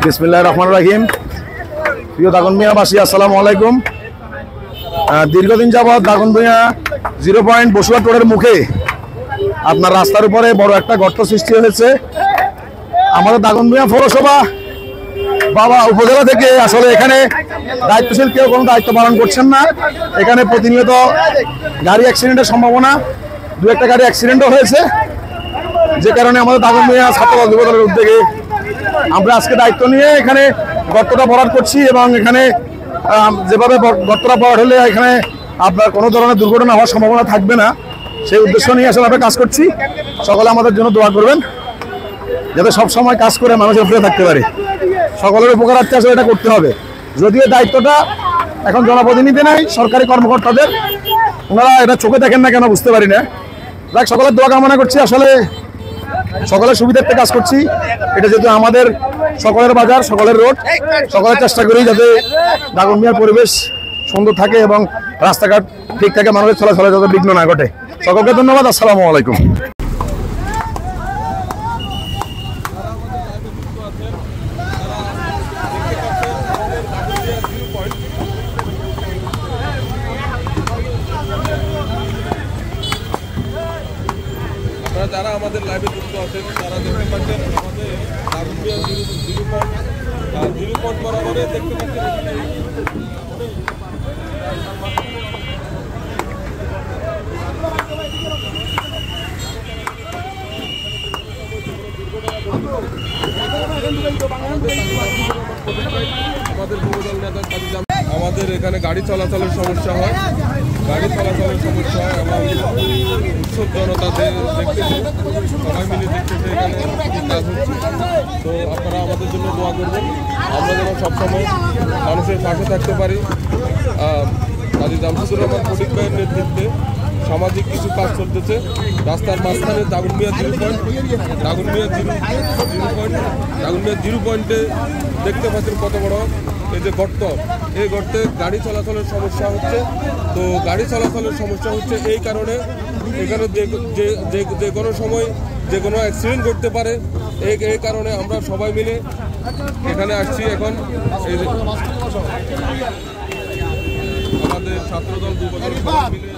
বিসমিল্লাহির রহমানির রহিম। প্রিয় দাগনভূঞাবাসী, আসসালামু আলাইকুম। দীর্ঘদিন যাবৎ দাগনভূঞা 0 পয়েন্ট বসুয়া টোলের মুখে আপনার রাস্তার উপরে বড় একটা গর্ত সৃষ্টি হয়েছে। আমাদের দাগনভূঞা পৌরসভা বাবা উপজেলা থেকে আসলে এখানে দায়িত্বশীল কেউ কোনো দায়িত্ব পালন করছেন না। এখানে প্রতিনিয়ত গাড়ি অ্যাক্সিডেন্টের সম্ভাবনা, দু একটা গাড়ি অ্যাক্সিডেন্টও হয়েছে, যে কারণে আমাদের দাগনভূঞা ছাত্রদল যুবদলের উদ্যোগে আমরা আজকে দায়িত্ব নিয়ে এখানে গর্তটা ভরাট করছি এবং এখানে যেভাবে গর্তটা ভরাট হলে এখানে আপনার কোনো ধরনের দুর্ঘটনা হওয়ার সম্ভাবনা থাকবে না, সেই উদ্দেশ্য নিয়ে আসলে আমরা কাজ করছি। সকলে আমাদের জন্য দোয়া করবেন যাতে সব সময় কাজ করে মানুষের ফিরে থাকতে পারে। সকলের উপকারার্থে আসলে এটা করতে হবে। যদিও দায়িত্বটা এখন জনপ্রতিনিধি নাই, সরকারি কর্মকর্তাদের, ওনারা এটা চোখে দেখেন না কেন বুঝতে পারি না। যাক, সকলের দোয়া কামনা করছি। আসলে সকলের সুবিধার্থে কাজ করছি। এটা যেহেতু আমাদের সকলের বাজার, সকলের রোড, সকলের চেষ্টা করি যাতে দাগনভূঞার পরিবেশ সুন্দর থাকে এবং রাস্তাঘাট ঠিক থাকে, মানুষের চলাচলে যাতে বিঘ্ন না ঘটে। সকলকে ধন্যবাদ। আসসালামু আলাইকুম। যারা আমাদের লাইভে যুক্ত আছেন তারা দেখতে পাচ্ছেন আমাদের দাগনভূঞা জিরো পয়েন্ট বরাবরে দেখতে পাচ্ছেন আমাদের যুবদল নেতা আমাদের এখানে গাড়ি চলাচলের সমস্যা হয়, এবং উৎসব জনতাদের দেখতেছে, সবাই মিলে দেখতেছে এখানে কাজ হচ্ছে। তো আপনারা আমাদের জন্য দোয়া করবেন, আমরা যেন সবসময় মানুষের পাশে থাকতে পারি। কাজী জামসুদুর রহমান ফটিক ভাইয়ের নেতৃত্বে সামাজিক কিছু কাজ চলতেছে। রাস্তার মাঝখানে দাগনভূঞা জিরো পয়েন্টে দেখতে পাচ্ছেন কত বড় এই যে গর্ত, এই গর্তে গাড়ি চলাচলের সমস্যা হচ্ছে। তো গাড়ি চলাচলের সমস্যা হচ্ছে এই কারণে এখানে যে কোনো সময় যে কোনো অ্যাক্সিডেন্ট ঘটতে পারে। এই কারণে আমরা সবাই মিলে এখানে আসছি। এখন এই আমাদের ছাত্রদল যুবদল মিলে